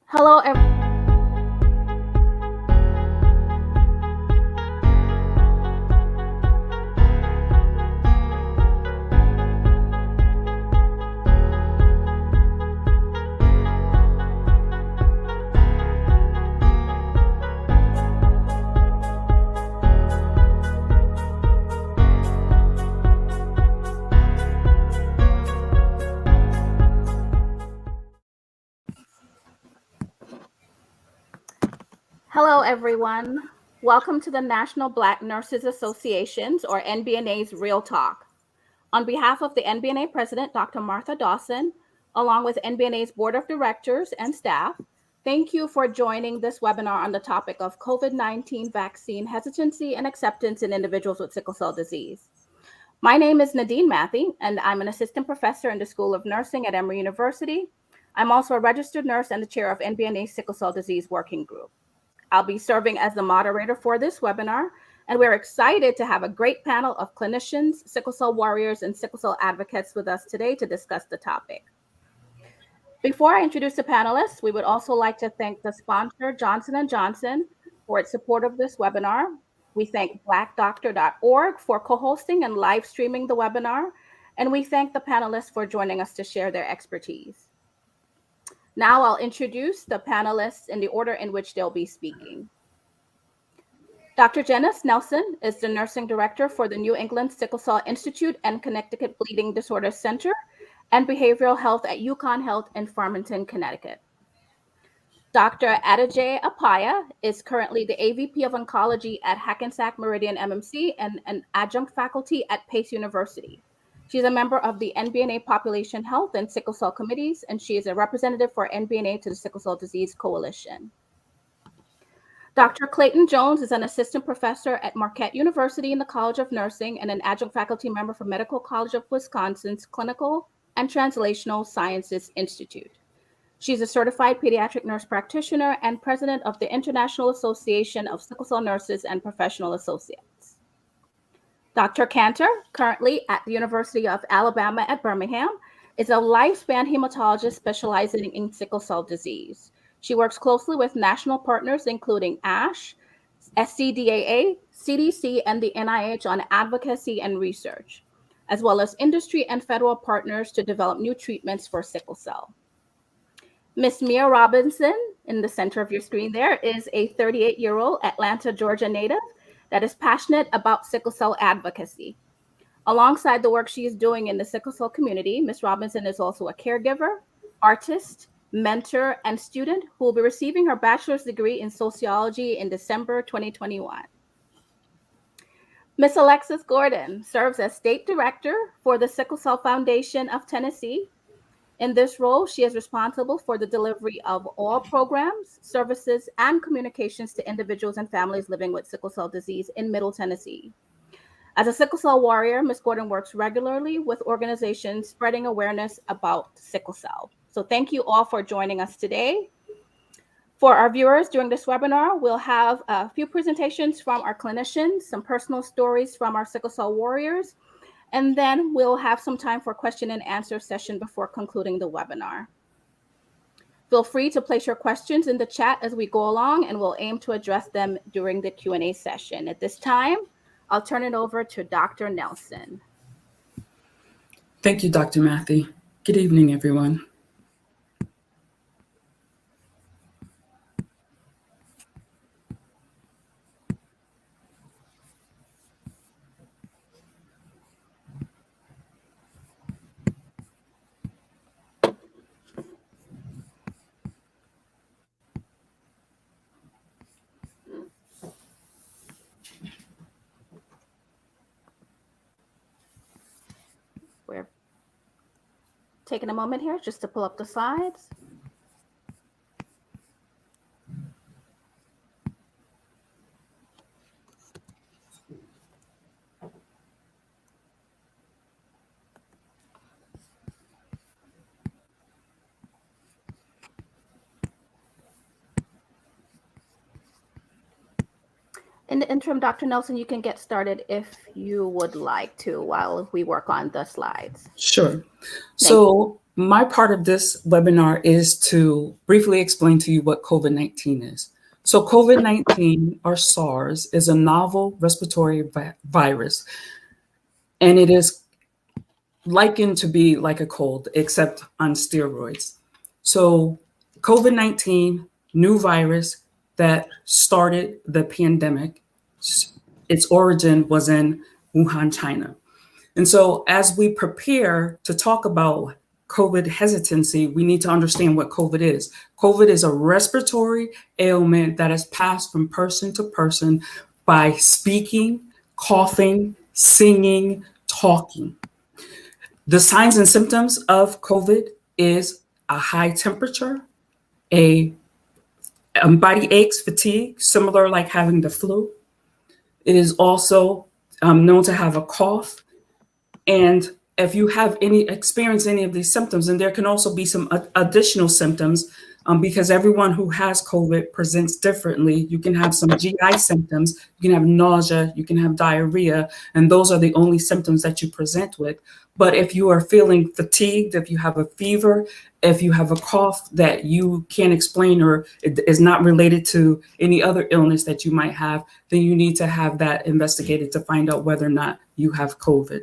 Hello, Hello, everyone. Welcome to the National Black Nurses Association's, or NBNA's, Real Talk. On behalf of the NBNA President, Dr. Martha Dawson, along with NBNA's Board of Directors and staff, thank you for joining this webinar on the topic of COVID-19 vaccine hesitancy and acceptance in individuals with sickle cell disease. My name is Nadine Matthey, and I'm an assistant professor in the School of Nursing at Emory University. I'm also a registered nurse and the chair of NBNA's Sickle Cell Disease Working Group. I'll be serving as the moderator for this webinar, and we're excited to have a great panel of clinicians, sickle cell warriors, and sickle cell advocates with us today to discuss the topic. Before I introduce the panelists, we would also like to thank the sponsor, Johnson & Johnson, for its support of this webinar. We thank blackdoctor.org for co-hosting and live streaming the webinar, and we thank the panelists for joining us to share their expertise. Now I'll introduce the panelists in the order in which they'll be speaking. Dr. Janice Nelson is the nursing director for the New England Sickle Cell Institute and Connecticut Bleeding Disorders Center and Behavioral Health at UConn Health in Farmington, Connecticut. Dr. Adajay Apaya is currently the AVP of Oncology at Hackensack Meridian MMC and an adjunct faculty at Pace University. She's a member of the NBNA Population Health and Sickle Cell Committees, and she is a representative for NBNA to the Sickle Cell Disease Coalition. Dr. Clayton Jones is an assistant professor at Marquette University in the College of Nursing and an adjunct faculty member for Medical College of Wisconsin's Clinical and Translational Sciences Institute. She's a certified pediatric nurse practitioner and president of the International Association of Sickle Cell Nurses and Professional Associates. Dr. Cantor, currently at the University of Alabama at Birmingham, is a lifespan hematologist specializing in sickle cell disease. She works closely with national partners, including ASH, SCDAA, CDC, and the NIH on advocacy and research, as well as industry and federal partners to develop new treatments for sickle cell. Ms. Mia Robinson, in the center of your screen there, is a 38-year-old Atlanta, Georgia native that is passionate about sickle cell advocacy. Alongside the work she is doing in the sickle cell community, Ms. Robinson is also a caregiver, artist, mentor, and student who will be receiving her bachelor's degree in sociology in December 2021. Ms. Alexis Gordon serves as state director for the Sickle Cell Foundation of Tennessee. In this role, she is responsible for the delivery of all programs, services, and communications to individuals and families living with sickle cell disease in Middle Tennessee. As a sickle cell warrior, Ms. Gordon works regularly with organizations spreading awareness about sickle cell. So thank you all for joining us today. For our viewers during this webinar, we'll have a few presentations from our clinicians, some personal stories from our sickle cell warriors, and then we'll have some time for question and answer session before concluding the webinar. Feel free to place your questions in the chat as we go along, and we'll aim to address them during the Q&A session. At this time, I'll turn it over to Dr. Nelson. Thank you, Dr. Matthey. Good evening, everyone. We're taking a moment here just to pull up the slides. In the interim, Dr. Nelson, you can get started if you would like to while we work on the slides. Sure. So My part of this webinar is to briefly explain to you what COVID-19 is. So COVID-19, or SARS, is a novel respiratory virus, and it is likened to be like a cold, except on steroids. So COVID-19, new virus that started the pandemic, its origin was in Wuhan, China. And so as we prepare to talk about COVID hesitancy, we need to understand what COVID is. COVID is a respiratory ailment that is passed from person to person by speaking, coughing, singing, talking. The signs and symptoms of COVID is a high temperature, a body aches, fatigue, similar like having the flu. It is also known to have a cough. And if you have experience any of these symptoms, and there can also be some additional symptoms because everyone who has COVID presents differently. You can have some GI symptoms, you can have nausea, you can have diarrhea, and those are the only symptoms that you present with. But if you are feeling fatigued, if you have a fever, if you have a cough that you can't explain or it is not related to any other illness that you might have, then you need to have that investigated to find out whether or not you have COVID.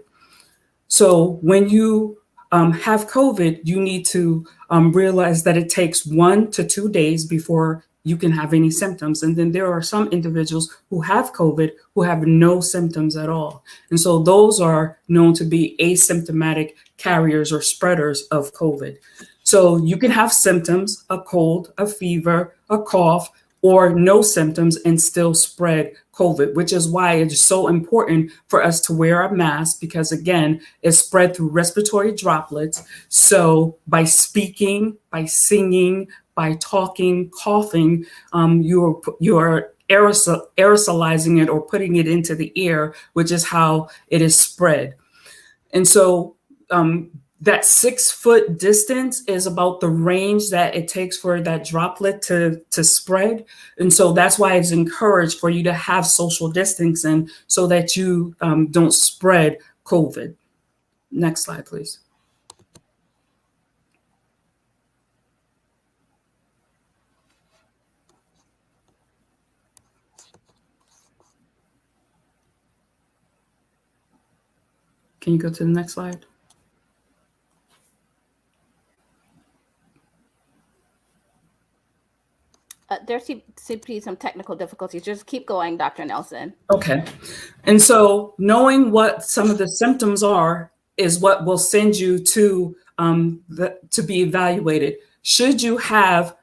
So when you have COVID, you need to realize that it takes 1 to 2 days before you can have any symptoms. And then there are some individuals who have COVID who have no symptoms at all. And so those are known to be asymptomatic carriers or spreaders of COVID. So you can have symptoms, a cold, a fever, a cough, or no symptoms and still spread COVID, which is why it's so important for us to wear a mask because, again, it's spread through respiratory droplets. So by speaking, by singing, by talking, coughing, you're aerosolizing it or putting it into the air, which is how it is spread. And so that 6 foot distance is about the range that it takes for that droplet to spread. And so that's why it's encouraged for you to have social distancing so that you don't spread COVID. Next slide, please. Can you go to the next slide? There seem to be some technical difficulties. Just keep going, Dr. Nelson. Okay. And so knowing what some of the symptoms are is what will send you to be evaluated. Should you have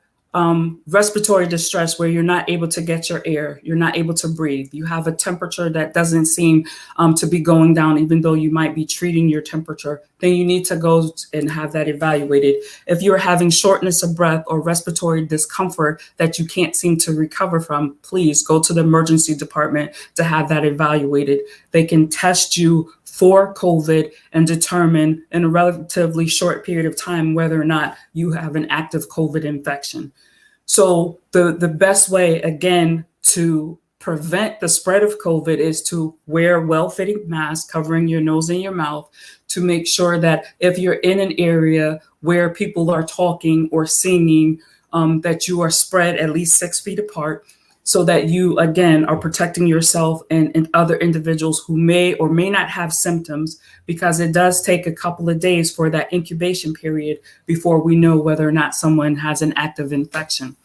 respiratory distress where you're not able to get your air, you're not able to breathe, you have a temperature that doesn't seem to be going down, even though you might be treating your temperature, then you need to go and have that evaluated. If you're having shortness of breath or respiratory discomfort that you can't seem to recover from, please go to the emergency department to have that evaluated. They can test you for COVID and determine in a relatively short period of time whether or not you have an active COVID infection. So the best way, again, to prevent the spread of COVID is to wear well-fitting masks covering your nose and your mouth, to make sure that if you're in an area where people are talking or singing, that you are spread at least 6 feet apart, so that you, again, are protecting yourself and other individuals who may or may not have symptoms, because it does take a couple of days for that incubation period before we know whether or not someone has an active infection.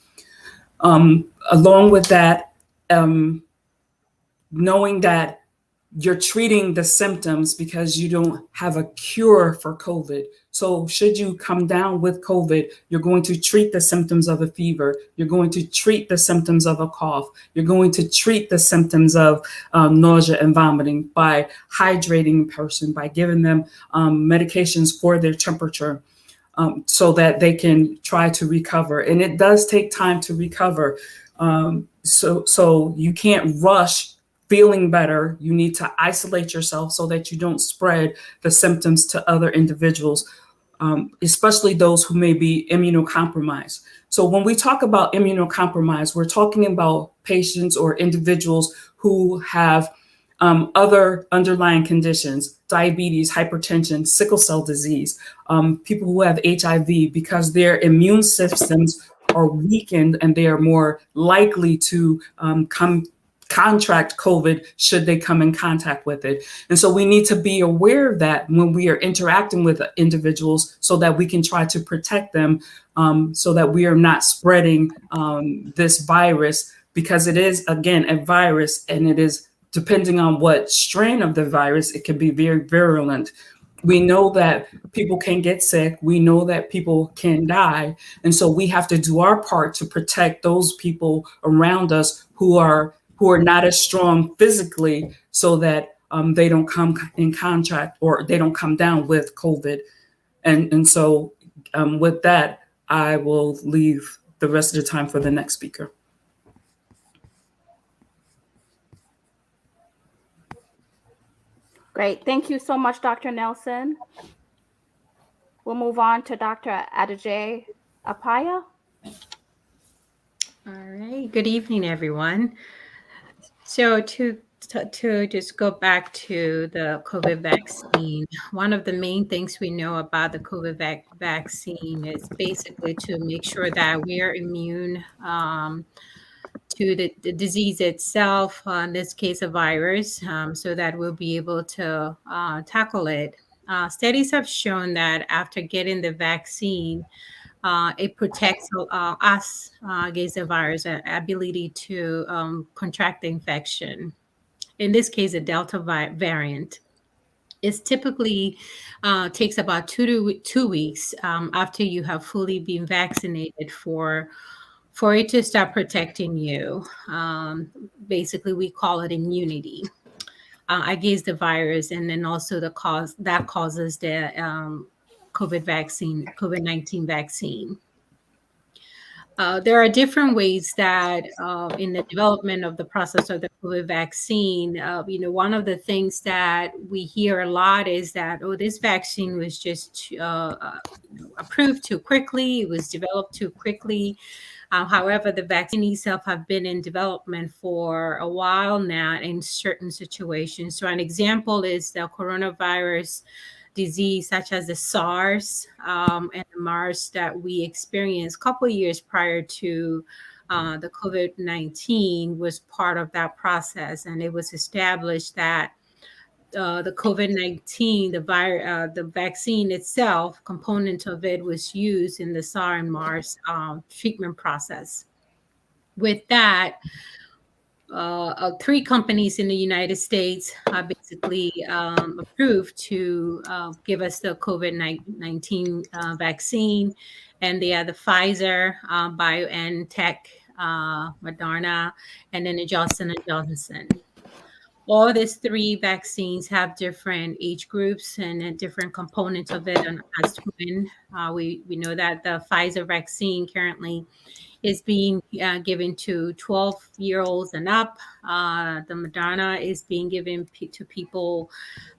Along with that, knowing that you're treating the symptoms because you don't have a cure for COVID. So should you come down with COVID, you're going to treat the symptoms of a fever. You're going to treat the symptoms of a cough. You're going to treat the symptoms of nausea and vomiting by hydrating a person, by giving them medications for their temperature so that they can try to recover. And it does take time to recover. So you can't rush feeling better. You need to isolate yourself so that you don't spread the symptoms to other individuals, especially those who may be immunocompromised. So when we talk about immunocompromised, we're talking about patients or individuals who have other underlying conditions. diabetes, hypertension, sickle cell disease, people who have HIV, because their immune systems are weakened and they are more likely to contract COVID should they come in contact with it. And so we need to be aware of that when we are interacting with individuals so that we can try to protect them, so that we are not spreading this virus, because it is, again, a virus, and it is, depending on what strain of the virus, it can be very virulent. We know that people can get sick. We know that people can die. And so we have to do our part to protect those people around us who are not as strong physically, so that they don't come in contact, or they don't come down with COVID. And so with that, I will leave the rest of the time for the next speaker. Great. Thank you so much, Dr. Nelson. We'll move on to Dr. Adejay Apaya. All right. Good evening, everyone. So to just go back to the COVID vaccine, one of the main things we know about the COVID vaccine is basically to make sure that we are immune to the disease itself, in this case, a virus, so that we'll be able to tackle it. Studies have shown that after getting the vaccine, it protects us against the virus, ability to contract the infection. In this case, a Delta variant. It typically takes about 2 weeks after you have fully been vaccinated for it to start protecting you. Basically, we call it immunity against the virus, and then also that causes the COVID-19 vaccine. There are different ways that in the development of the process of the COVID vaccine, one of the things that we hear a lot is that, this vaccine was just approved too quickly. It was developed too quickly. However, the vaccine itself have been in development for a while now in certain situations. So an example is the coronavirus disease, such as the SARS and the MERS that we experienced a couple of years prior to the COVID-19, was part of that process. And it was established that the COVID-19, the vaccine itself, component of it was used in the SARS and MERS treatment process. With that, 3 companies in the United States are basically approved to give us the COVID-19 vaccine, and they are the Pfizer, BioNTech, Moderna, and then the Johnson & Johnson. All these 3 vaccines have different age groups and different components of it. And as twin, we know that the Pfizer vaccine currently is being given to 12-year-olds and up. The Moderna is being given to people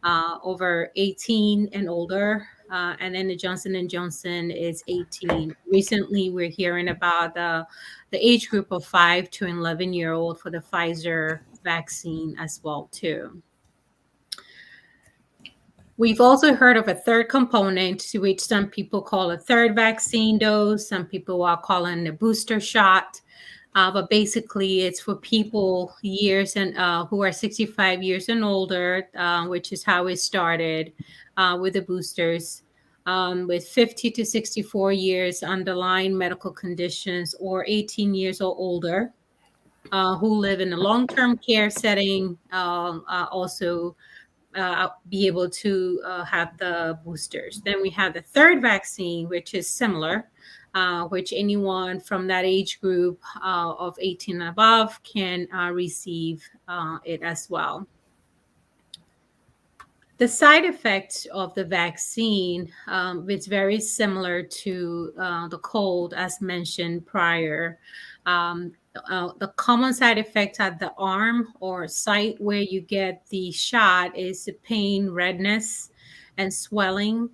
over 18 and older. And then the Johnson & Johnson is 18. Recently, we're hearing about the age group of 5 to 11-year-old for the Pfizer vaccine as well, too. We've also heard of a third component, which some people call a third vaccine dose. Some people are calling a booster shot. But basically, it's for people who are 65 years and older, which is how it started with the boosters, with 50 to 64 years underlying medical conditions, or 18 years or older, who live in a long-term care setting, also be able to have the boosters. Then we have the third vaccine, which is similar, which anyone from that age group of 18 and above can receive it as well. The side effects of the vaccine, it's very similar to the cold, as mentioned prior. The common side effect at the arm or site where you get the shot is the pain, redness, and swelling.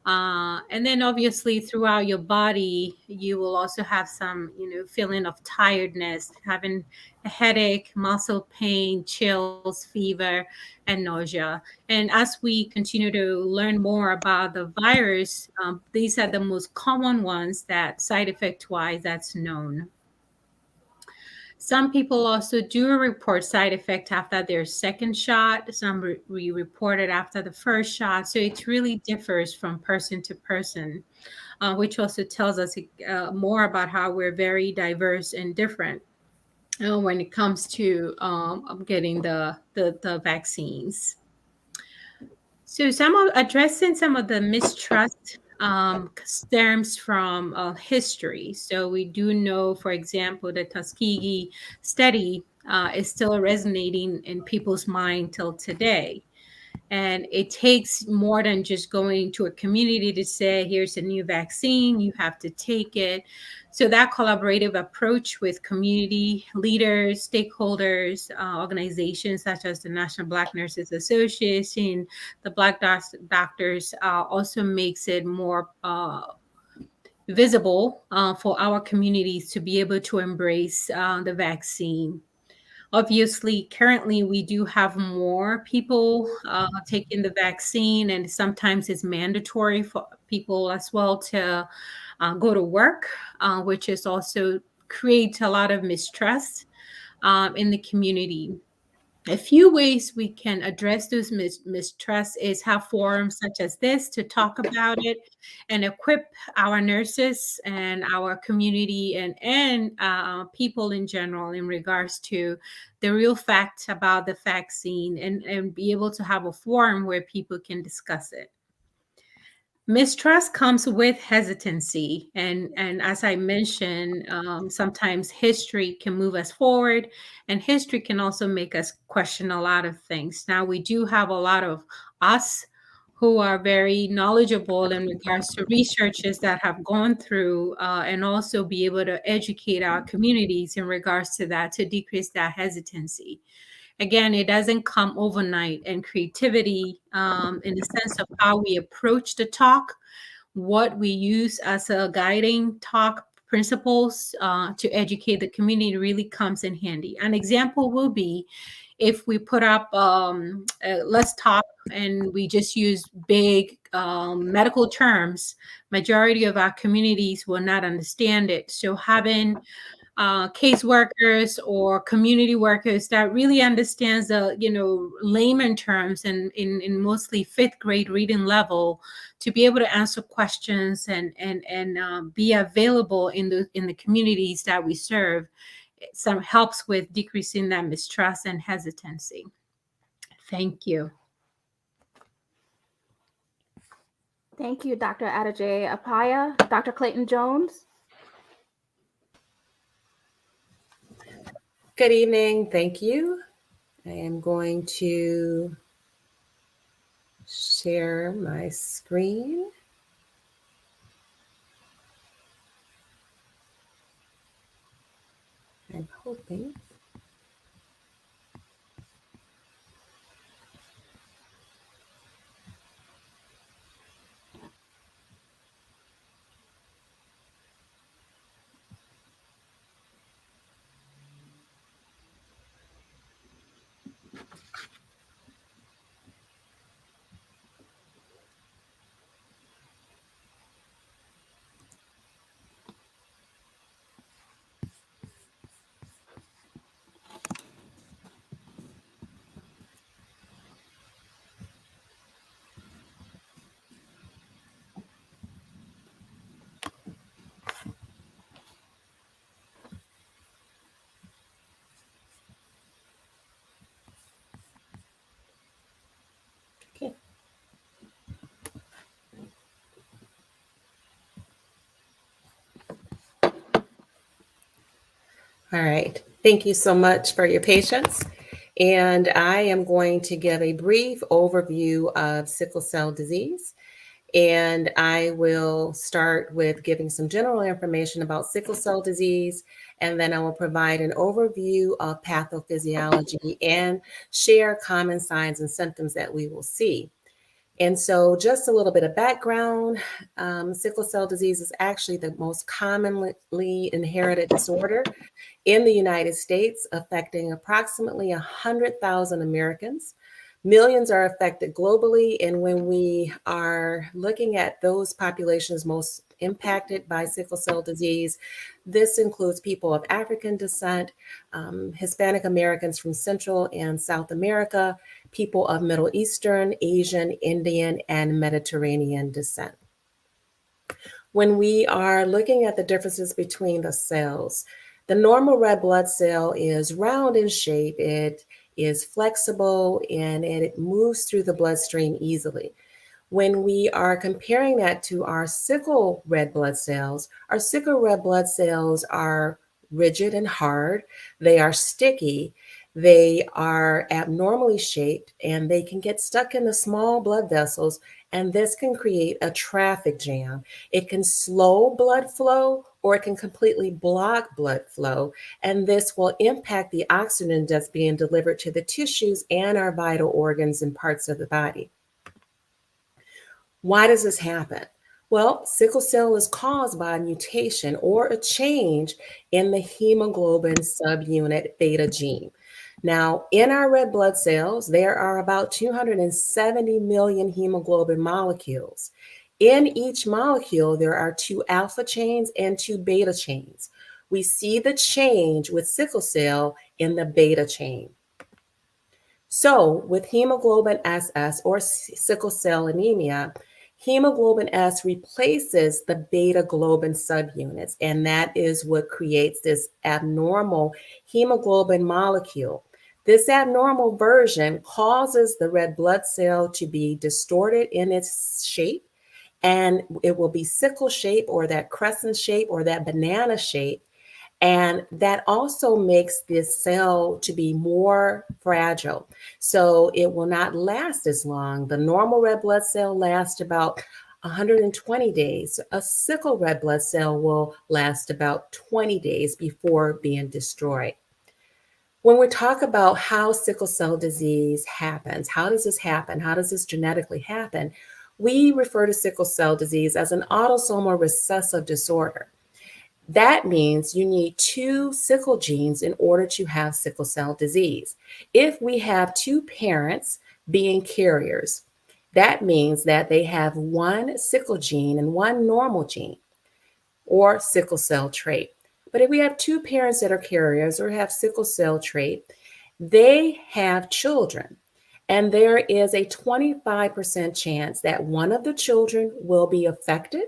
And then obviously throughout your body, you will also have some, feeling of tiredness, having a headache, muscle pain, chills, fever, and nausea. And as we continue to learn more about the virus, these are the most common ones that side effect wise that's known. Some people also do report side effect after their second shot. Some we reported after the first shot. So it really differs from person to person, which also tells us more about how we're very diverse and different when it comes to getting the vaccines. So addressing some of the mistrust stems from history. So we do know, for example, the Tuskegee study is still resonating in people's mind till today. And it takes more than just going to a community to say, here's a new vaccine, you have to take it. So that collaborative approach with community leaders, stakeholders, organizations such as the National Black Nurses Association, the Black Doctors, also makes it more visible for our communities to be able to embrace the vaccine. Obviously, currently we do have more people taking the vaccine, and sometimes it's mandatory for people as well to go to work, which is also creates a lot of mistrust in the community. A few ways we can address those mistrust is have forums such as this to talk about it and equip our nurses and our community and people in general in regards to the real facts about the vaccine, and be able to have a forum where people can discuss it. Mistrust comes with hesitancy, and as I mentioned, sometimes history can move us forward, and history can also make us question a lot of things. Now we do have a lot of us who are very knowledgeable in regards to researches that have gone through, and also be able to educate our communities in regards to that, to decrease that hesitancy. Again, it doesn't come overnight, and creativity, in the sense of how we approach the talk, what we use as a guiding talk principles to educate the community really comes in handy. An example will be if we put up let's talk, and we just use big medical terms, majority of our communities will not understand it. So having caseworkers or community workers that really understands the layman terms and in mostly fifth grade reading level, to be able to answer questions and be available in the communities that we serve, some helps with decreasing that mistrust and hesitancy. Thank you. Thank you, Dr. Adeje Apaya. Dr. Clayton Jones. Good evening. Thank you. I am going to share my screen. I'm hoping. Okay. All right. Thank you so much for your patience. And I am going to give a brief overview of sickle cell disease. And I will start with giving some general information about sickle cell disease, and then I will provide an overview of pathophysiology and share common signs and symptoms that we will see. And so just a little bit of background, sickle cell disease is actually the most commonly inherited disorder in the United States, affecting approximately 100,000 Americans. Millions are affected globally. And when we are looking at those populations most impacted by sickle cell disease, this includes people of African descent, Hispanic Americans from Central and South America, people of Middle Eastern, Asian, Indian, and Mediterranean descent. When we are looking at the differences between the cells, the normal red blood cell is round in shape, it is flexible, and it moves through the bloodstream easily. When we are comparing that to our sickle red blood cells, our sickle red blood cells are rigid and hard, they are sticky, they are abnormally shaped, and they can get stuck in the small blood vessels, and this can create a traffic jam. It can slow blood flow or it can completely block blood flow, and this will impact the oxygen that's being delivered to the tissues and our vital organs and parts of the body. Why does this happen? Well, sickle cell is caused by a mutation or a change in the hemoglobin subunit beta gene. Now, in our red blood cells, there are about 270 million hemoglobin molecules. In each molecule, there are 2 alpha chains and 2 beta chains. We see the change with sickle cell in the beta chain. So, with hemoglobin SS or sickle cell anemia, hemoglobin S replaces the beta globin subunits, and that is what creates this abnormal hemoglobin molecule. This abnormal version causes the red blood cell to be distorted in its shape, and it will be sickle shape or that crescent shape or that banana shape. And that also makes this cell to be more fragile. So it will not last as long. The normal red blood cell lasts about 120 days. A sickle red blood cell will last about 20 days before being destroyed. When we talk about how sickle cell disease happens, how does this happen? How does this genetically happen? We refer to sickle cell disease as an autosomal recessive disorder. That means you need 2 sickle genes in order to have sickle cell disease. If we have 2 parents being carriers, that means that they have 1 sickle gene and 1 normal gene or sickle cell trait. But if we have 2 parents that are carriers or have sickle cell trait, they have children. And there is a 25% chance that one of the children will be affected,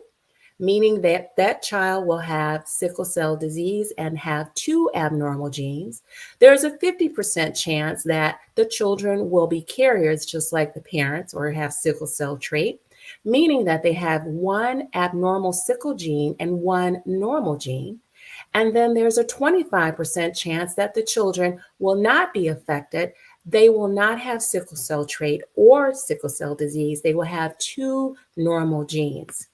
meaning that that child will have sickle cell disease and have 2 abnormal genes. There's a 50% chance that the children will be carriers just like the parents or have sickle cell trait, meaning that they have 1 abnormal sickle gene and 1 normal gene. And then there's a 25% chance that the children will not be affected. They will not have sickle cell trait or sickle cell disease. They will have 2 normal genes.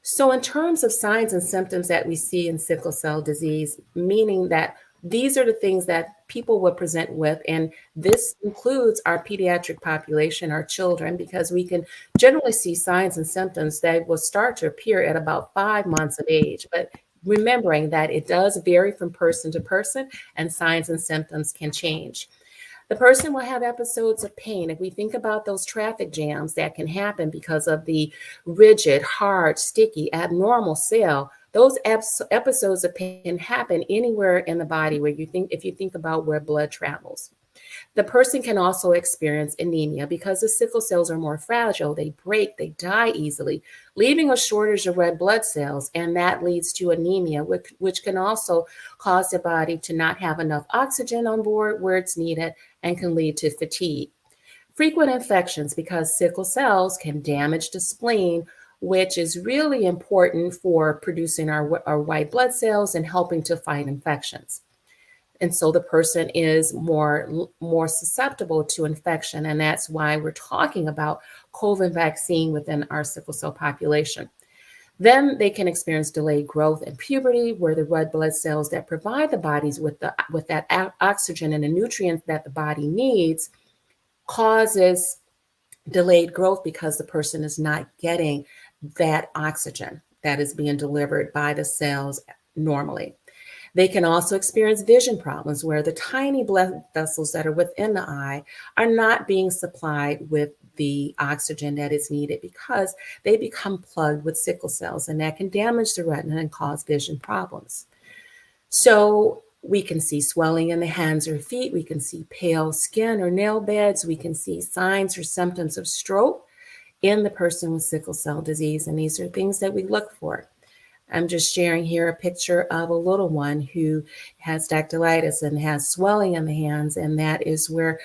So in terms of signs and symptoms that we see in sickle cell disease, meaning that these are the things that people will present with, and this includes our pediatric population, our children, because we can generally see signs and symptoms that will start to appear at about 5 months of age. But remembering that it does vary from person to person and signs and symptoms can change. The person will have episodes of pain. If we think about those traffic jams that can happen because of the rigid, hard, sticky, abnormal cell, those episodes of pain can happen anywhere in the body where if you think about where blood travels. The person can also experience anemia because the sickle cells are more fragile. They break, they die easily, leaving a shortage of red blood cells, and that leads to anemia, which can also cause the body to not have enough oxygen on board where it's needed and can lead to fatigue. Frequent infections because sickle cells can damage the spleen, which is really important for producing our white blood cells and helping to fight infections. And so the person is more susceptible to infection. And that's why we're talking about COVID vaccine within our sickle cell population. Then they can experience delayed growth and puberty, where the red blood cells that provide the bodies with that oxygen and the nutrients that the body needs causes delayed growth because the person is not getting that oxygen that is being delivered by the cells normally. They can also experience vision problems where the tiny blood vessels that are within the eye are not being supplied with the oxygen that is needed because they become plugged with sickle cells, and that can damage the retina and cause vision problems. So we can see swelling in the hands or feet. We can see pale skin or nail beds. We can see signs or symptoms of stroke in the person with sickle cell disease. And these are things that we look for. I'm just sharing here a picture of a little one who has dactylitis and has swelling in the hands, and that is where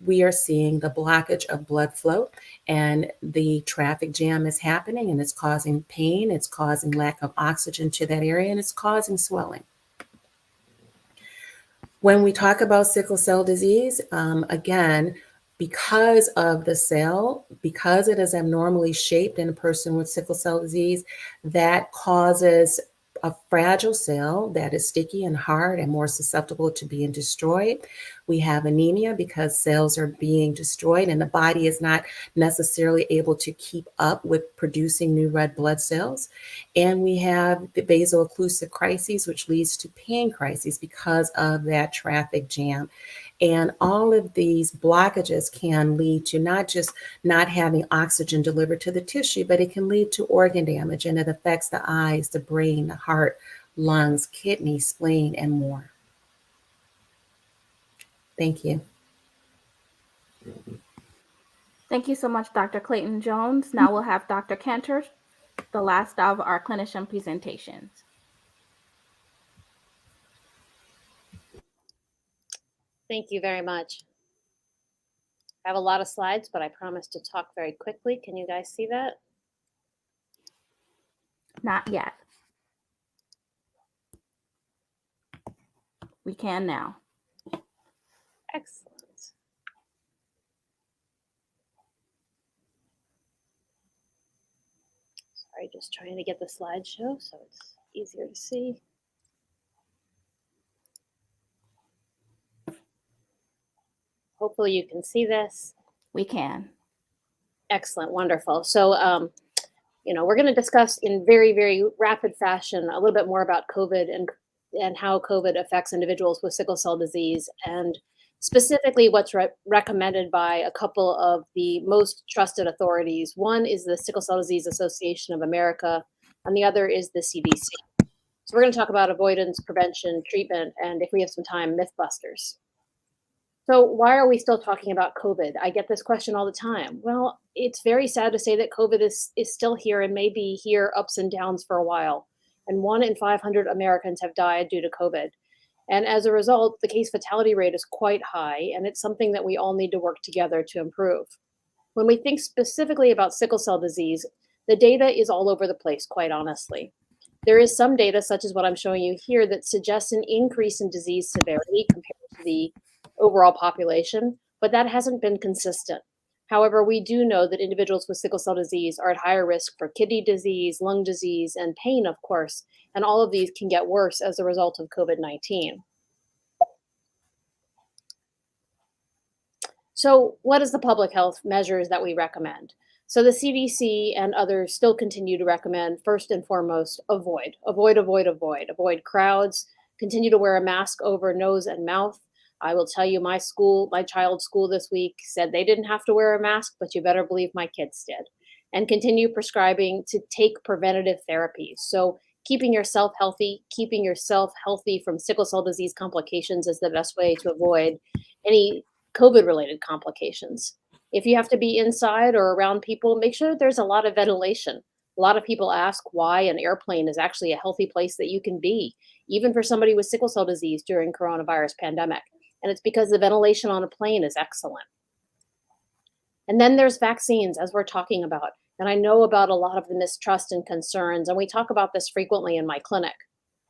we are seeing the blockage of blood flow, and the traffic jam is happening, and it's causing pain, it's causing lack of oxygen to that area, and it's causing swelling. When we talk about sickle cell disease, again, because of the cell, because it is abnormally shaped in a person with sickle cell disease, that causes a fragile cell that is sticky and hard and more susceptible to being destroyed. We have anemia because cells are being destroyed and the body is not necessarily able to keep up with producing new red blood cells. And we have the vaso-occlusive crises, which leads to pain crises because of that traffic jam. And all of these blockages can lead to not just not having oxygen delivered to the tissue, but it can lead to organ damage, and it affects the eyes, the brain, the heart, lungs, kidney, spleen, and more. Thank you. Thank you so much, Dr. Clayton Jones. Now we'll have Dr. Cantor, the last of our clinician presentations. Thank you very much. I have a lot of slides, but I promise to talk very quickly. Can you guys see that? Not yet. We can now. Excellent. Sorry, just trying to get the slideshow so it's easier to see. Hopefully you can see this. We can. Excellent, wonderful. So, we're going to discuss in very, very rapid fashion a little bit more about COVID and how COVID affects individuals with sickle cell disease, and specifically what's recommended by a couple of the most trusted authorities. One is the Sickle Cell Disease Association of America, and the other is the CDC. So we're going to talk about avoidance, prevention, treatment, and if we have some time, mythbusters. So why are we still talking about COVID? I get this question all the time. Well, it's very sad to say that COVID is still here and may be here ups and downs for a while. And 1 in 500 Americans have died due to COVID. And as a result, the case fatality rate is quite high, and it's something that we all need to work together to improve. When we think specifically about sickle cell disease, the data is all over the place, quite honestly. There is some data, such as what I'm showing you here, that suggests an increase in disease severity compared to the overall population, but that hasn't been consistent. However, we do know that individuals with sickle cell disease are at higher risk for kidney disease, lung disease, and pain, of course, and all of these can get worse as a result of COVID-19. So what is the public health measures that we recommend? So the CDC and others still continue to recommend, first and foremost, avoid crowds, continue to wear a mask over nose and mouth. I will tell you, my child's school this week said they didn't have to wear a mask, but you better believe my kids did. And continue prescribing to take preventative therapies. So keeping yourself healthy from sickle cell disease complications is the best way to avoid any COVID-related complications. If you have to be inside or around people, make sure there's a lot of ventilation. A lot of people ask why an airplane is actually a healthy place that you can be, even for somebody with sickle cell disease during coronavirus pandemic. And it's because the ventilation on a plane is excellent. And then there's vaccines, as we're talking about. And I know about a lot of the mistrust and concerns, and we talk about this frequently in my clinic.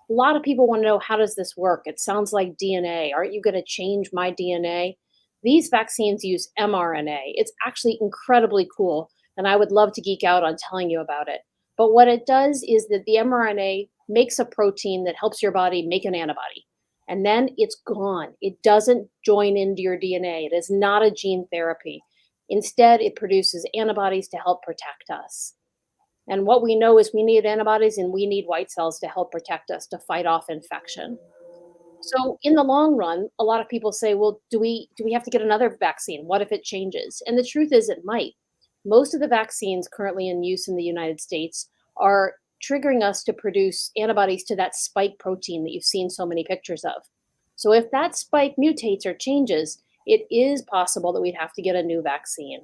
A lot of people want to know, how does this work? It sounds like DNA. Aren't you going to change my DNA? These vaccines use mRNA. It's actually incredibly cool, and I would love to geek out on telling you about it. But what it does is that the mRNA makes a protein that helps your body make an antibody. And then it's gone. It doesn't join into your DNA. It is not a gene therapy. Instead, it produces antibodies to help protect us. And what we know is we need antibodies and we need white cells to help protect us to fight off infection. So in the long run, a lot of people say, well, do we have to get another vaccine? What if it changes? And the truth is it might. Most of the vaccines currently in use in the United States are triggering us to produce antibodies to that spike protein that you've seen so many pictures of. So if that spike mutates or changes, it is possible that we'd have to get a new vaccine.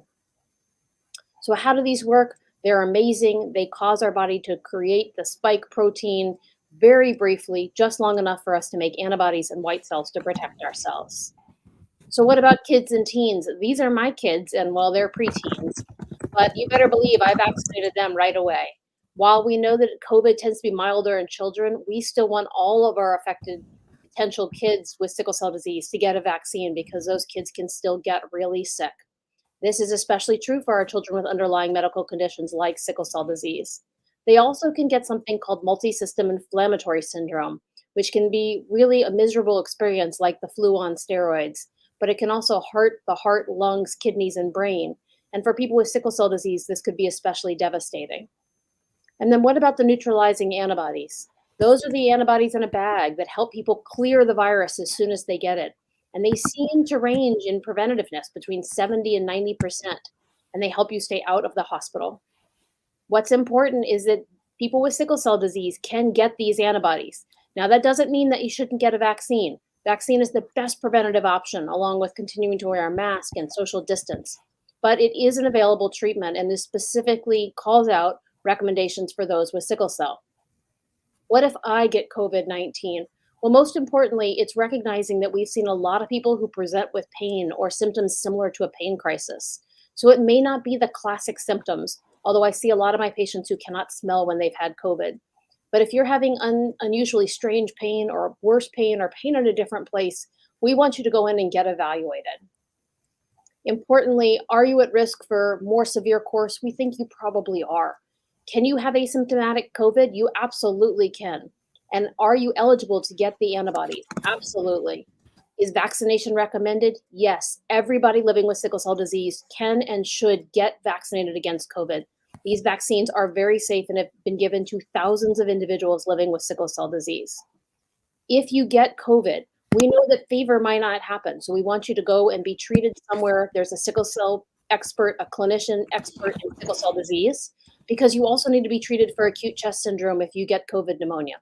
So how do these work? They're amazing. They cause our body to create the spike protein very briefly, just long enough for us to make antibodies and white cells to protect ourselves. So what about kids and teens? These are my kids, and well, they're preteens, but you better believe I vaccinated them right away. While we know that COVID tends to be milder in children, we still want all of our affected potential kids with sickle cell disease to get a vaccine because those kids can still get really sick. This is especially true for our children with underlying medical conditions like sickle cell disease. They also can get something called multi-system inflammatory syndrome, which can be really a miserable experience like the flu on steroids, but it can also hurt the heart, lungs, kidneys, and brain. And for people with sickle cell disease, this could be especially devastating. And then what about the neutralizing antibodies? Those are the antibodies in a bag that help people clear the virus as soon as they get it. And they seem to range in preventativeness between 70 and 90%, and they help you stay out of the hospital. What's important is that people with sickle cell disease can get these antibodies. Now, that doesn't mean that you shouldn't get a vaccine. Vaccine is the best preventative option, along with continuing to wear a mask and social distance. But it is an available treatment, and this specifically calls out recommendations for those with sickle cell. What if I get COVID-19? Well, most importantly, it's recognizing that we've seen a lot of people who present with pain or symptoms similar to a pain crisis. So it may not be the classic symptoms, although I see a lot of my patients who cannot smell when they've had COVID. But if you're having unusually strange pain or worse pain or pain in a different place, we want you to go in and get evaluated. Importantly, are you at risk for more severe course? We think you probably are. Can you have asymptomatic COVID? You absolutely can. And are you eligible to get the antibodies? Absolutely. Is vaccination recommended? Yes. Everybody living with sickle cell disease can and should get vaccinated against COVID. These vaccines are very safe and have been given to thousands of individuals living with sickle cell disease. If you get COVID, we know that fever might not happen. So we want you to go and be treated somewhere. There's a sickle cell expert, a clinician expert in sickle cell disease, because you also need to be treated for acute chest syndrome if you get COVID pneumonia.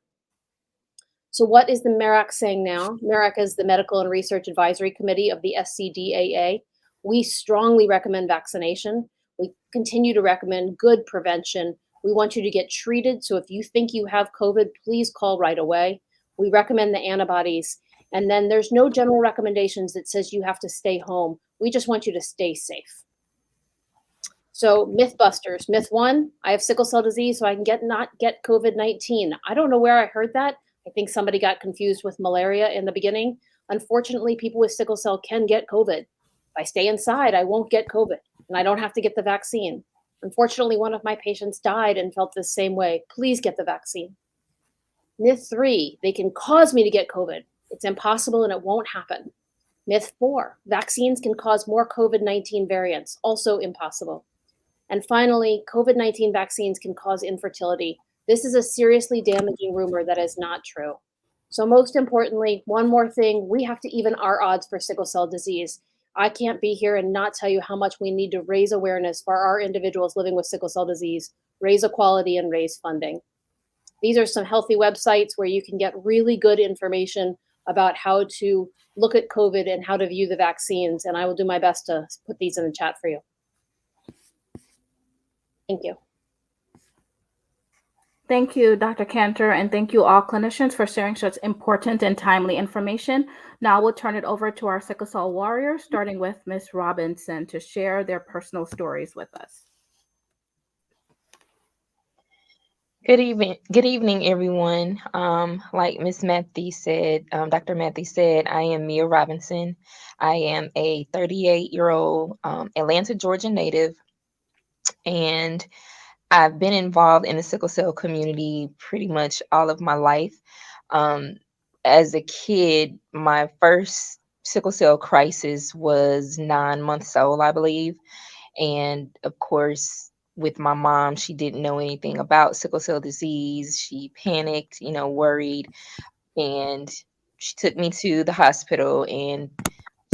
So what is the MERAC saying now? MERAC is the Medical and Research Advisory Committee of the SCDAA. We strongly recommend vaccination. We continue to recommend good prevention. We want you to get treated. So if you think you have COVID, please call right away. We recommend the antibodies. And then there's no general recommendations that says you have to stay home. We just want you to stay safe. So Mythbusters. Myth 1, I have sickle cell disease, so I can not get COVID-19. I don't know where I heard that. I think somebody got confused with malaria in the beginning. Unfortunately, people with sickle cell can get COVID. If I stay inside, I won't get COVID, and I don't have to get the vaccine. Unfortunately, one of my patients died and felt the same way. Please get the vaccine. Myth 3, they can cause me to get COVID. It's impossible and it won't happen. Myth 4, vaccines can cause more COVID-19 variants. Also impossible. And finally, COVID-19 vaccines can cause infertility. This is a seriously damaging rumor that is not true. So most importantly, one more thing, we have to even our odds for sickle cell disease. I can't be here and not tell you how much we need to raise awareness for our individuals living with sickle cell disease, raise equality, and raise funding. These are some healthy websites where you can get really good information about how to look at COVID and how to view the vaccines. And I will do my best to put these in the chat for you. Thank you. Thank you, Dr. Cantor, and thank you all clinicians for sharing such important and timely information. Now we'll turn it over to our sickle cell warriors, starting with Ms. Robinson to share their personal stories with us. Good evening, everyone. Like Ms. Matthews said, Dr. Matthews said, I am Mia Robinson. I am a 38-year-old Atlanta, Georgia native, and I've been involved in the sickle cell community pretty much all of my life. As a kid, my first sickle cell crisis was 9 months old, I believe. And of course, with my mom, she didn't know anything about sickle cell disease. She panicked, worried, and she took me to the hospital, and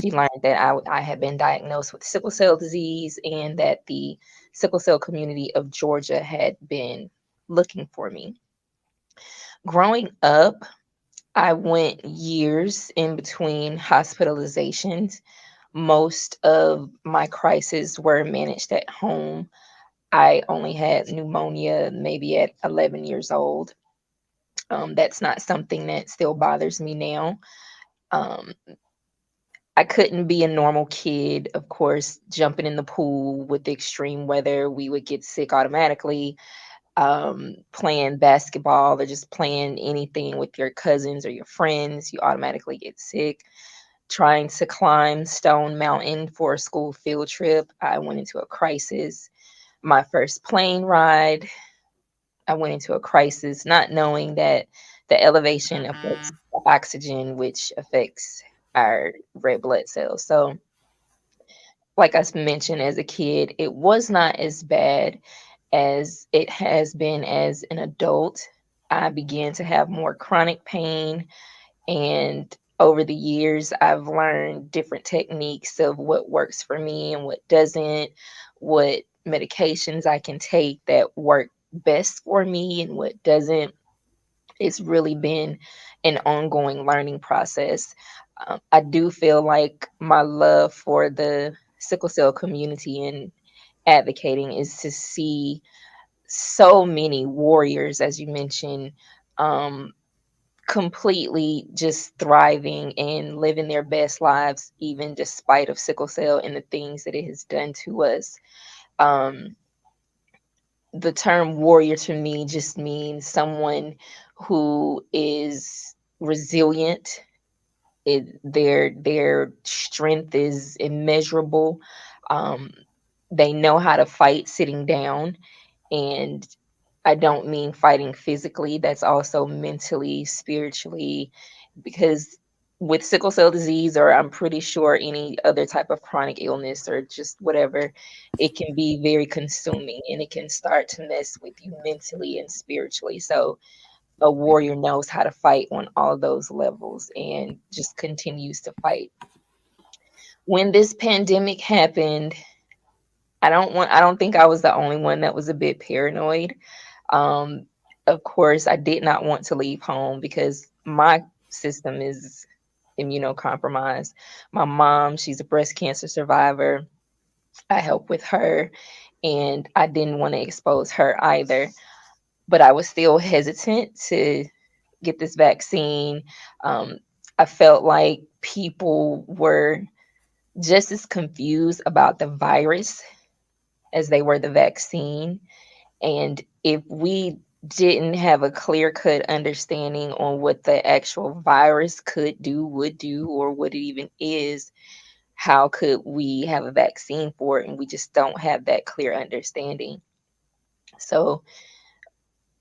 she learned that I had been diagnosed with sickle cell disease and that the sickle cell community of Georgia had been looking for me. Growing up, I went years in between hospitalizations. Most of my crises were managed at home. I only had pneumonia maybe at 11 years old. That's not something that still bothers me now. Um, I couldn't be a normal kid, of course, jumping in the pool with the extreme weather. We would get sick automatically. Playing basketball or just playing anything with your cousins or your friends, you automatically get sick. Trying to climb Stone Mountain for a school field trip, I went into a crisis. My first plane ride, I went into a crisis, not knowing that the elevation affects the oxygen, which affects our red blood cells. So, like I mentioned, as a kid, it was not as bad as it has been as an adult. I began to have more chronic pain, and over the years, I've learned different techniques of what works for me and what doesn't, what medications I can take that work best for me and what doesn't. It's really been an ongoing learning process. I do feel like my love for the sickle cell community and advocating is to see so many warriors, as you mentioned, um, completely just thriving and living their best lives, even despite of sickle cell and the things that it has done to us. Um, the term warrior to me just means someone who is resilient. Their strength is immeasurable. Um, they know how to fight sitting down, and I don't mean fighting physically. That's also mentally, spiritually, because with sickle cell disease, or I'm pretty sure any other type of chronic illness or just whatever, it can be very consuming and it can start to mess with you mentally and spiritually. So a warrior knows how to fight on all those levels and just continues to fight. When this pandemic happened, I don't think I was the only one that was a bit paranoid. Um, of course, I did not want to leave home because my system is immunocompromised. My mom, she's a breast cancer survivor. I help with her, and I didn't want to expose her either. But I was still hesitant to get this vaccine. Um, I felt like people were just as confused about the virus as they were the vaccine. And if we didn't have a clear cut understanding on what the actual virus could do, would do, or what it even is, how could we have a vaccine for it? And we just don't have that clear understanding. So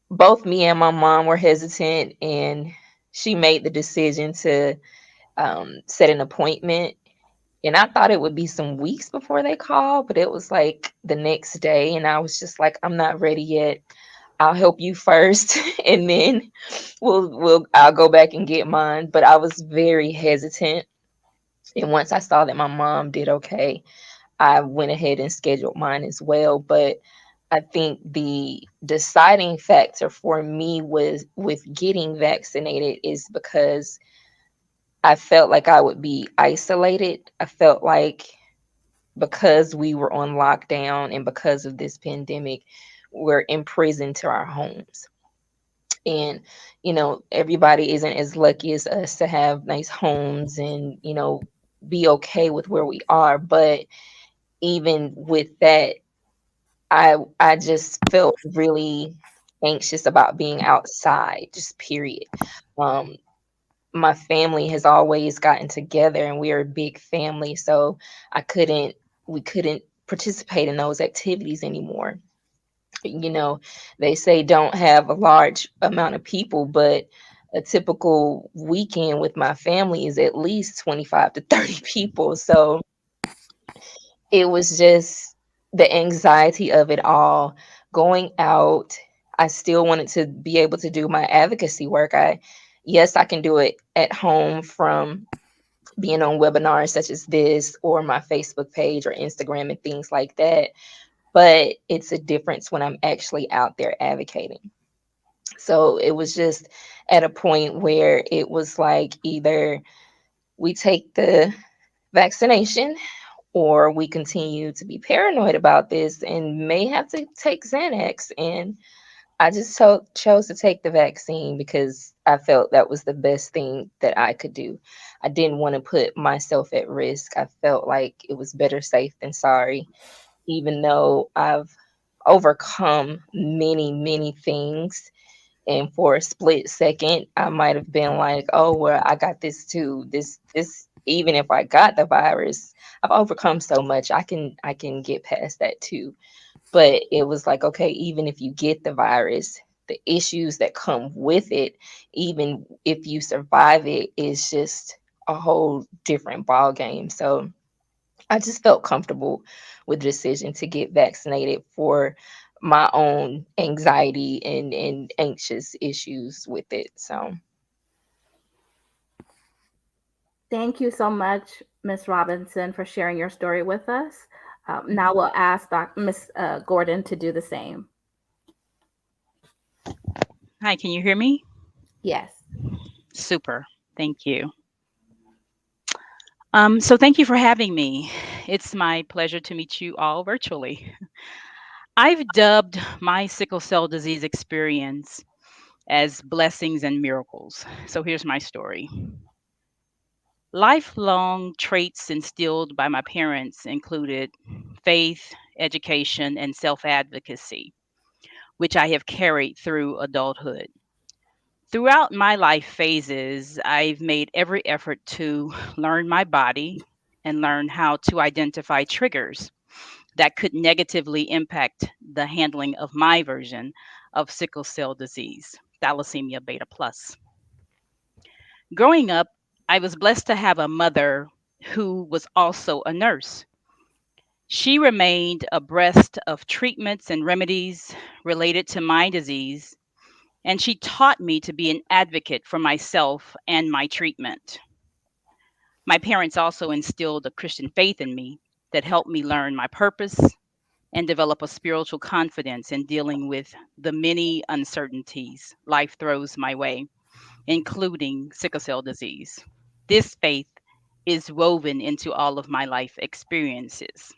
both me and my mom were hesitant, and she made the decision to set an appointment. And I thought it would be some weeks before they called, but it was like the next day. And I was just like, I'm not ready yet. I'll help you first, and then I'll go back and get mine. But I was very hesitant. And once I saw that my mom did okay, I went ahead and scheduled mine as well. But I think the deciding factor for me was with getting vaccinated is because I felt like I would be isolated. I felt like because we were on lockdown and because of this pandemic, we're imprisoned to our homes. And, everybody isn't as lucky as us to have nice homes and, be okay with where we are. But even with that, I just felt really anxious about being outside, just period. Um, my family has always gotten together and we're a big family, so we couldn't participate in those activities anymore. They say don't have a large amount of people, but a typical weekend with my family is at least 25 to 30 people. So it was just the anxiety of it all, going out, I still wanted to be able to do my advocacy work. Yes, I can do it at home from being on webinars such as this or my Facebook page or Instagram and things like that. But it's a difference when I'm actually out there advocating. So it was just at a point where it was like either we take the vaccination or we continue to be paranoid about this and may have to take Xanax. And I just chose to take the vaccine because I felt that was the best thing that I could do. I didn't want to put myself at risk. I felt like it was better safe than sorry, even though I've overcome many, many things. And for a split second, I might have been like, oh, well, I got this too. Even if I got the virus, I've overcome so much. I can get past that too. But it was like, okay, even if you get the virus, the issues that come with it, even if you survive it, is just a whole different ball game. So I just felt comfortable with the decision to get vaccinated for my own anxiety and anxious issues with it. So Thank you so much, Ms. Robinson, for sharing your story with us. Now we'll ask Ms. Gordon to do the same. Hi, can you hear me? Yes. Super. Thank you. So thank you for having me. It's my pleasure to meet you all virtually. I've dubbed my sickle cell disease experience as blessings and miracles. So here's my story. Lifelong traits instilled by my parents included faith, education, and self advocacy, which I have carried through adulthood. Throughout my life phases, I've made every effort to learn my body and learn how to identify triggers that could negatively impact the handling of my version of sickle cell disease, thalassemia beta plus. Growing up, I was blessed to have a mother who was also a nurse. She remained abreast of treatments and remedies related to my disease, and she taught me to be an advocate for myself and my treatment. My parents also instilled a Christian faith in me that helped me learn my purpose and develop a spiritual confidence in dealing with the many uncertainties life throws my way, including sickle cell disease. This faith is woven into all of my life experiences.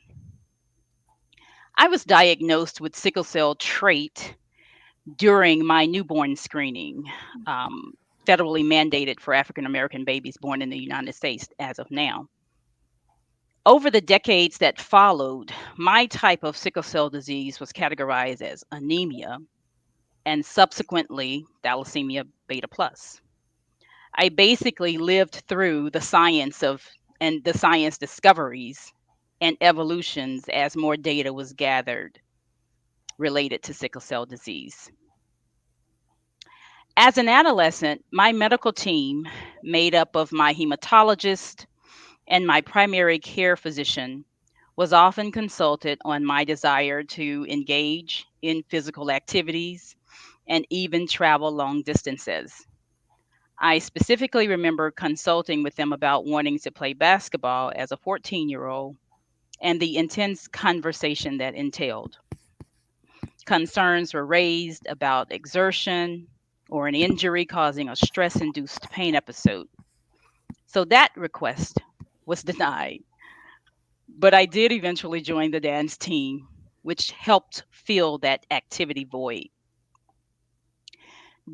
I was diagnosed with sickle cell trait during my newborn screening, um, federally mandated for African American babies born in the United States as of now. Over the decades that followed, my type of sickle cell disease was categorized as anemia and subsequently thalassemia beta plus. I basically lived through the science of and the science discoveries and evolutions as more data was gathered related to sickle cell disease. As an adolescent, my medical team, made up of my hematologist and my primary care physician, was often consulted on my desire to engage in physical activities and even travel long distances. I specifically remember consulting with them about wanting to play basketball as a 14-year-old and the intense conversation that entailed. Concerns were raised about exertion or an injury causing a stress induced pain episode. So that request was denied. But I did eventually join the dance team, which helped fill that activity void.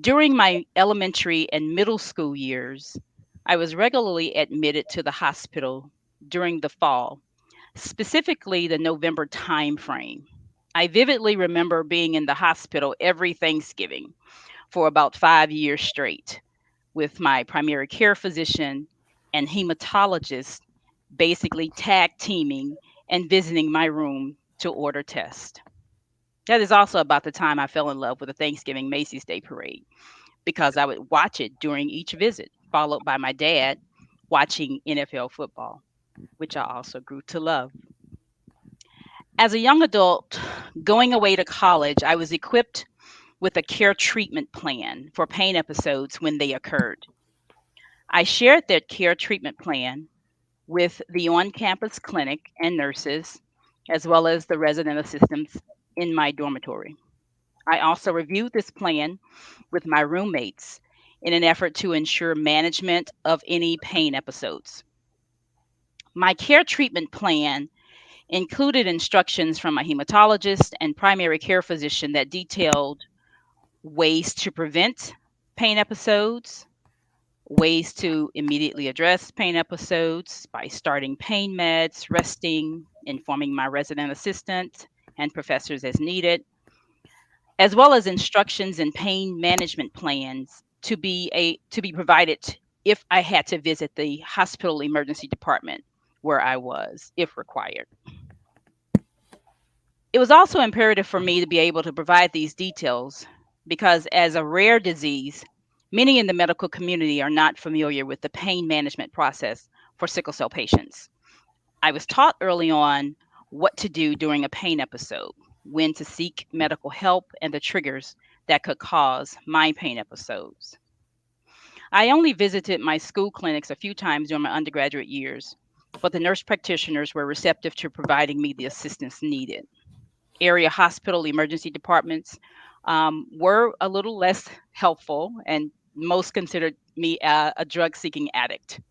During my elementary and middle school years, I was regularly admitted to the hospital during the fall, specifically the November timeframe. I vividly remember being in the hospital every Thanksgiving for about 5 years straight with my primary care physician and hematologist basically tag teaming and visiting my room to order tests. That is also about the time I fell in love with the Thanksgiving Macy's Day Parade because I would watch it during each visit, followed by my dad watching NFL football, which I also grew to love. As a young adult going away to college, I was equipped with a care treatment plan for pain episodes when they occurred. I shared that care treatment plan with the on campus clinic and nurses, as well as the resident assistants in my dormitory. I also reviewed this plan with my roommates in an effort to ensure management of any pain episodes. My care treatment plan included instructions from a hematologist and primary care physician that detailed ways to prevent pain episodes, ways to immediately address pain episodes by starting pain meds, resting, informing my resident assistant and professors as needed, as well as instructions and pain management plans to be provided if I had to visit the hospital emergency department where I was, if required. It was also imperative for me to be able to provide these details because, as a rare disease, many in the medical community are not familiar with the pain management process for sickle cell patients. I was taught early on what to do during a pain episode, when to seek medical help, and the triggers that could cause my pain episodes. I only visited my school clinics a few times during my undergraduate years, but the nurse practitioners were receptive to providing me the assistance needed. Area hospital emergency departments were a little less helpful, and most considered me a drug seeking addict.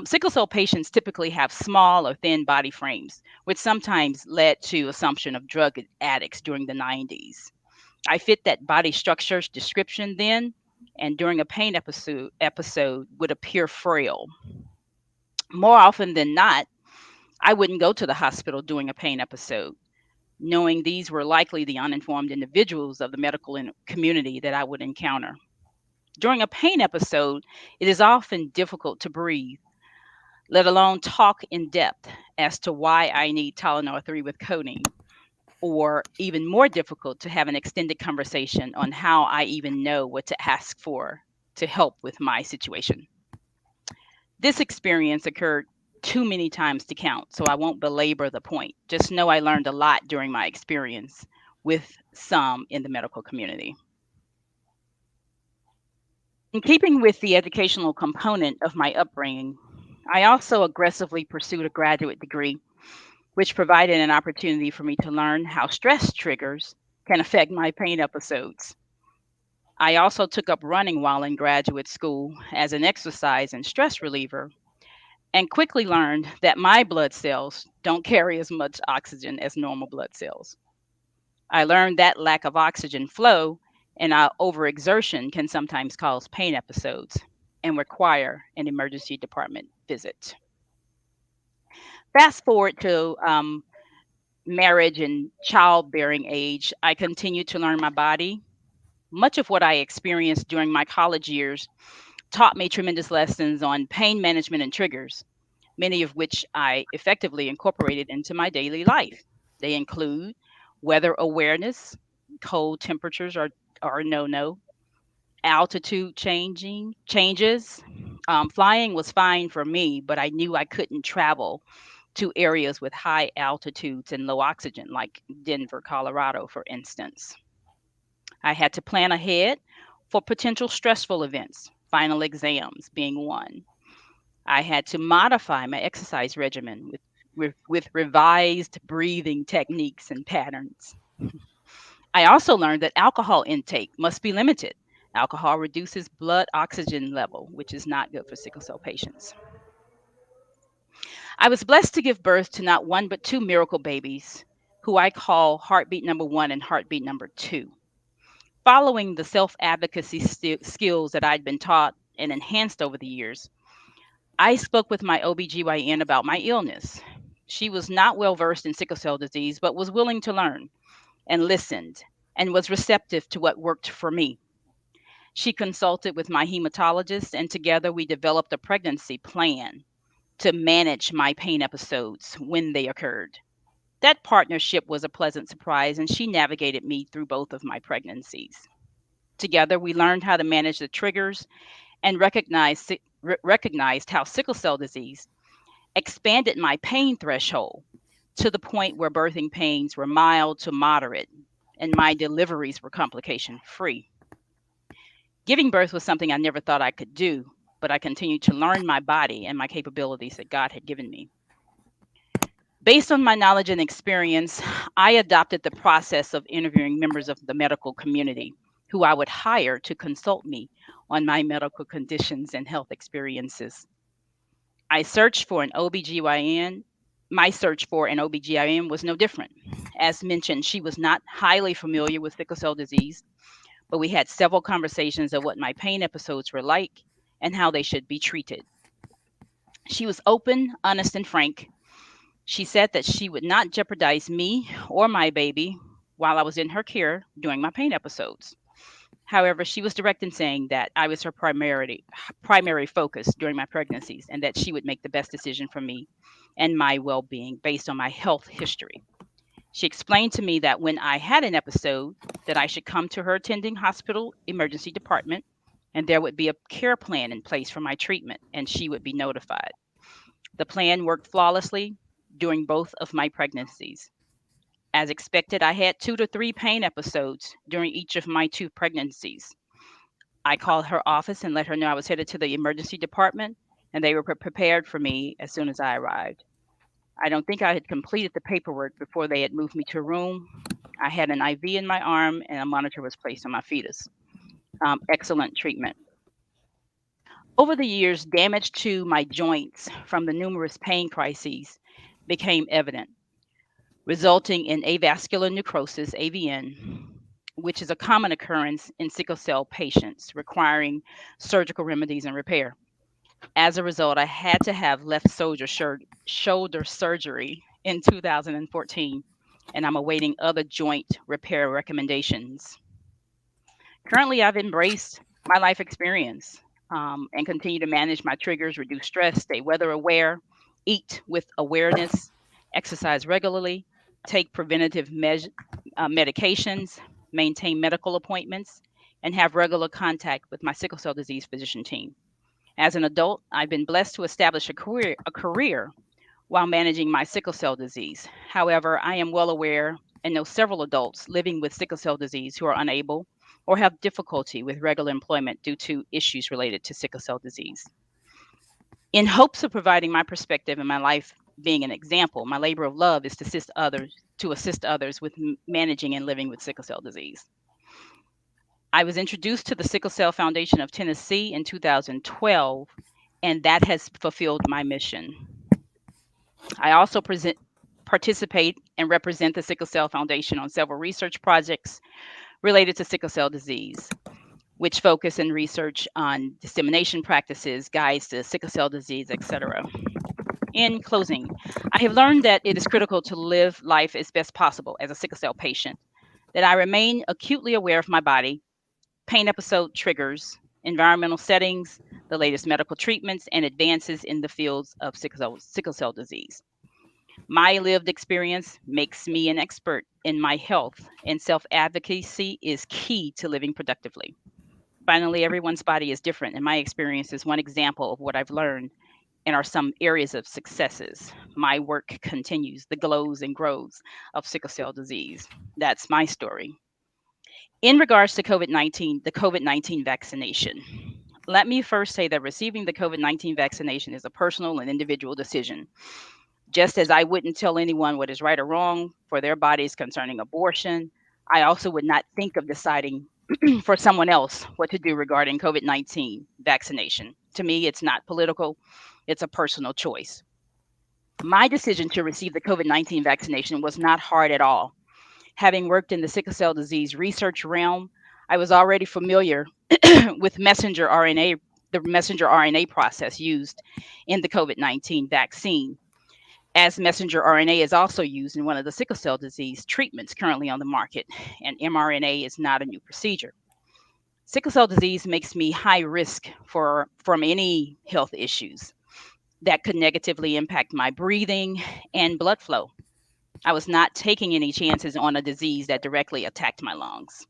Sickle cell patients typically have small or thin body frames, which sometimes led to assumption of drug addicts during the 90s. I fit that body structure description then, and during a pain episode would appear frail. More often than not, I wouldn't go to the hospital during a pain episode, knowing these were likely the uninformed individuals of the medical community that I would encounter. During a pain episode, it is often difficult to breathe, let alone talk in depth as to why I need Tylenol 3 with codeine, or even more difficult to have an extended conversation on how I even know what to ask for to help with my situation. This experience occurred too many times to count, so I won't belabor the point. Just know I learned a lot during my experience with some in the medical community. In keeping with the educational component of my upbringing, I also aggressively pursued a graduate degree, which provided an opportunity for me to learn how stress triggers can affect my pain episodes. I also took up running while in graduate school as an exercise and stress reliever, and quickly learned that my blood cells don't carry as much oxygen as normal blood cells. I learned that lack of oxygen flow and overexertion can sometimes cause pain episodes and require an emergency department visit. Fast forward to marriage and childbearing age, I continued to learn my body. Much of what I experienced during my college years taught me tremendous lessons on pain management and triggers, many of which I effectively incorporated into my daily life. They include weather awareness, cold temperatures are a no, altitude changes. Flying was fine for me, but I knew I couldn't travel to areas with high altitudes and low oxygen, like Denver, Colorado, for instance. I had to plan ahead for potential stressful events, final exams being one. I had to modify my exercise regimen with revised breathing techniques and patterns. I also learned that alcohol intake must be limited. Alcohol reduces blood oxygen level, which is not good for sickle cell patients. I was blessed to give birth to not one but two miracle babies, who I call heartbeat number one and heartbeat number two. Following the self advocacy skills that I'd been taught and enhanced over the years, I spoke with my OBGYN about my illness. She was not well versed in sickle cell disease, but was willing to learn and listened and was receptive to what worked for me. She consulted with my hematologist, and together we developed a pregnancy plan to manage my pain episodes when they occurred. That partnership was a pleasant surprise, and she navigated me through both of my pregnancies. Together, we learned how to manage the triggers and recognized how sickle cell disease expanded my pain threshold, to the point where birthing pains were mild to moderate and my deliveries were complication free. Giving birth was something I never thought I could do, but I continued to learn my body and my capabilities that God had given me. Based on my knowledge and experience, I adopted the process of interviewing members of the medical community who I would hire to consult me on my medical conditions and health experiences. I searched for an OBGYN. My search for an OBGYN was no different. As mentioned, she was not highly familiar with sickle cell disease, but we had several conversations of what my pain episodes were like and how they should be treated. She was open, honest, and frank. She said that she would not jeopardize me or my baby while I was in her care during my pain episodes. However, she was direct in saying that I was her primary focus during my pregnancies and that she would make the best decision for me and my well-being based on my health history. She explained to me that when I had an episode, that I should come to her attending hospital emergency department and there would be a care plan in place for my treatment and she would be notified. The plan worked flawlessly during both of my pregnancies. As expected, I had 2 to 3 pain episodes during each of my 2 pregnancies. I called her office and let her know I was headed to the emergency department, and they were prepared for me as soon as I arrived. I don't think I had completed the paperwork before they had moved me to a room. I had an IV in my arm, and a monitor was placed on my fetus. Excellent treatment. Over the years, damage to my joints from the numerous pain crises became evident, resulting in avascular necrosis, AVN, which is a common occurrence in sickle cell patients requiring surgical remedies and repair. As a result, I had to have left shoulder surgery in 2014, and I'm awaiting other joint repair recommendations. Currently, I've embraced my life experience and continue to manage my triggers, reduce stress, stay weather aware, eat with awareness, exercise regularly, take preventative medications, maintain medical appointments, and have regular contact with my sickle cell disease physician team. As an adult, I've been blessed to establish a career while managing my sickle cell disease. However, I am well aware and know several adults living with sickle cell disease who are unable or have difficulty with regular employment due to issues related to sickle cell disease. In hopes of providing my perspective and my life being an example, my labor of love is to assist others with managing and living with sickle cell disease. I was introduced to the Sickle Cell Foundation of Tennessee in 2012, and that has fulfilled my mission. I also participate and represent the Sickle Cell Foundation on several research projects related to sickle cell disease, which focus and research on dissemination practices, guides to sickle cell disease, etc. In closing, I have learned that it is critical to live life as best possible as a sickle cell patient, that I remain acutely aware of my body, pain episode triggers, environmental settings, the latest medical treatments, and advances in the fields of sickle cell disease. My lived experience makes me an expert in my health, and self-advocacy is key to living productively. Finally, everyone's body is different, and my experience is one example of what I've learned and are some areas of successes. My work continues, the glows and grows of sickle cell disease. That's my story. In regards to COVID-19, the COVID-19 vaccination, let me first say that receiving the COVID-19 vaccination is a personal and individual decision. Just as I wouldn't tell anyone what is right or wrong for their bodies concerning abortion, I also would not think of deciding for someone else what to do regarding COVID-19 vaccination. To me, it's not political, it's a personal choice. My decision to receive the COVID-19 vaccination was not hard at all. Having worked in the sickle cell disease research realm, I was already familiar with the messenger RNA process used in the COVID-19 vaccine, as messenger RNA is also used in one of the sickle cell disease treatments currently on the market, and mRNA is not a new procedure. Sickle cell disease makes me high risk from any health issues that could negatively impact my breathing and blood flow. I was not taking any chances on a disease that directly attacked my lungs.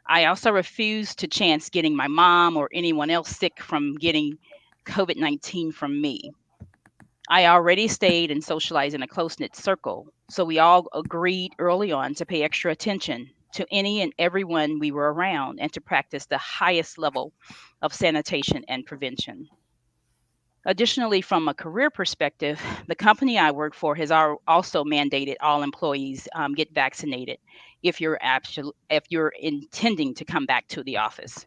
I also refused to chance getting my mom or anyone else sick from getting COVID-19 from me. I already stayed and socialized in a close knit circle, so we all agreed early on to pay extra attention to any and everyone we were around and to practice the highest level of sanitation and prevention. Additionally, from a career perspective, the company I work for has also mandated all employees get vaccinated if you're intending to come back to the office.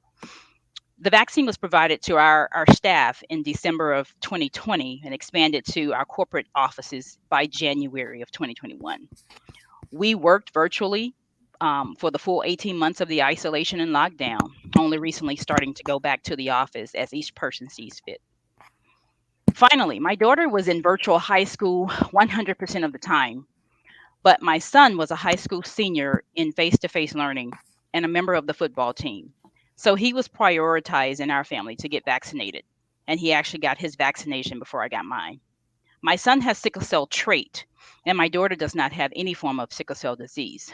The vaccine was provided to our staff in December of 2020 and expanded to our corporate offices by January of 2021. We worked virtually for the full 18 months of the isolation and lockdown, only recently starting to go back to the office as each person sees fit. Finally, my daughter was in virtual high school 100% of the time, but my son was a high school senior in face to face learning and a member of the football team. So he was prioritized in our family to get vaccinated, and he actually got his vaccination before I got mine. My son has sickle cell trait, and my daughter does not have any form of sickle cell disease.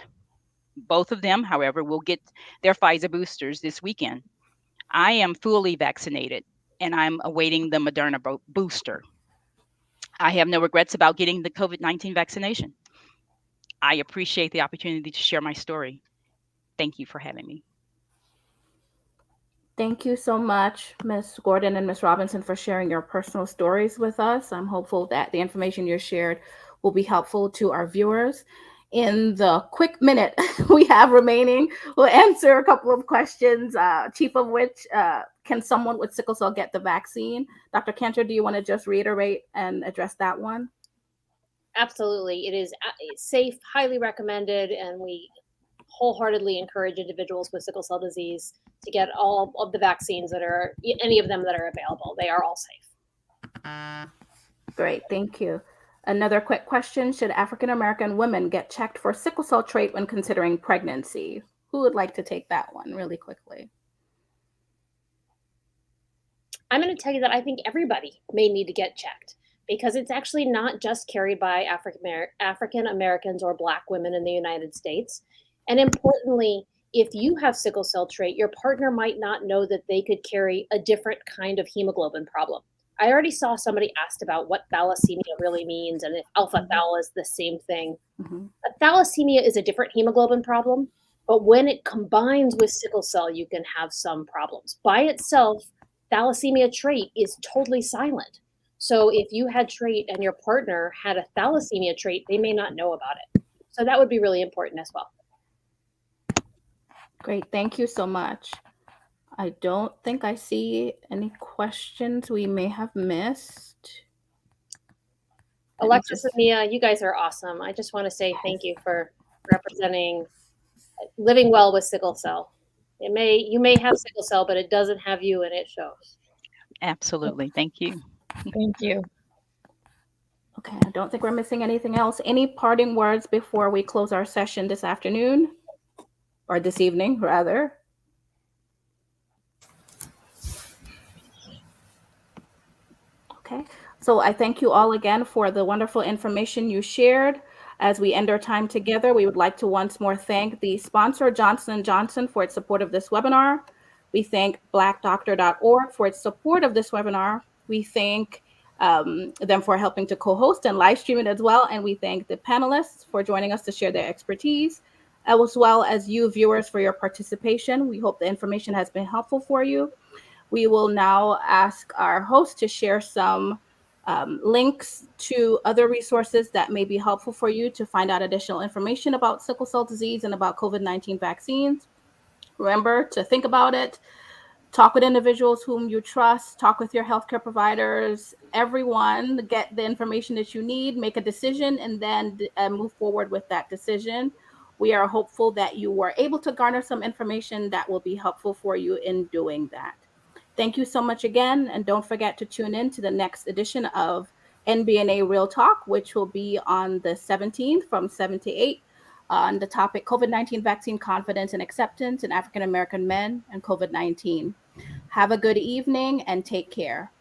Both of them, however, will get their Pfizer boosters this weekend. I am fully vaccinated, and I'm awaiting the Moderna booster. I have no regrets about getting the COVID-19 vaccination. I appreciate the opportunity to share my story. Thank you for having me. Thank you so much, Ms. Gordon and Ms. Robinson, for sharing your personal stories with us. I'm hopeful that the information you shared will be helpful to our viewers. In the quick minute we have remaining, we'll answer a couple of questions, chief of which, can someone with sickle cell get the vaccine? Dr. Cantor, do you want to just reiterate and address that one? Absolutely. It is safe, highly recommended, and we wholeheartedly encourage individuals with sickle cell disease to get all of the vaccines that are, any of them that are available. They are all safe. Great, thank you. Another quick question: should African American women get checked for sickle cell trait when considering pregnancy? Who would like to take that one really quickly? I'm going to tell you that I think everybody may need to get checked, because it's actually not just carried by African Americans or Black women in the United States. And importantly, if you have sickle cell trait, your partner might not know that they could carry a different kind of hemoglobin problem. I already saw somebody asked about what thalassemia really means and if alpha thal is the same thing. Mm-hmm. Thalassemia is a different hemoglobin problem, but when it combines with sickle cell, you can have some problems. By itself, thalassemia trait is totally silent. So if you had trait and your partner had a thalassemia trait, they may not know about it. So that would be really important as well. Great, thank you so much. I don't think I see any questions we may have missed. Alexis and Mia, you guys are awesome. I just want to say thank you for representing living well with sickle cell. You may have sickle cell, but it doesn't have you, and it shows. Absolutely. Thank you. Thank you. Okay, I don't think we're missing anything else. Any parting words before we close our session this afternoon, or this evening, rather? Okay, so I thank you all again for the wonderful information you shared. As we end our time together, we would like to once more thank the sponsor, Johnson & Johnson, for its support of this webinar. We thank blackdoctor.org for its support of this webinar. We thank them for helping to co-host and live stream it as well. And we thank the panelists for joining us to share their expertise, as well as you viewers for your participation. We hope the information has been helpful for you. We will now ask our host to share some links to other resources that may be helpful for you to find out additional information about sickle cell disease and about COVID-19 vaccines. Remember to think about it. Talk with individuals whom you trust. Talk with your healthcare providers. Everyone, get the information that you need, make a decision, and then move forward with that decision. We are hopeful that you were able to garner some information that will be helpful for you in doing that. Thank you so much again, and don't forget to tune in to the next edition of NBNA Real Talk, which will be on the 17th from 7 to 8 on the topic COVID-19 vaccine confidence and acceptance in African American men and COVID-19. Have a good evening and take care.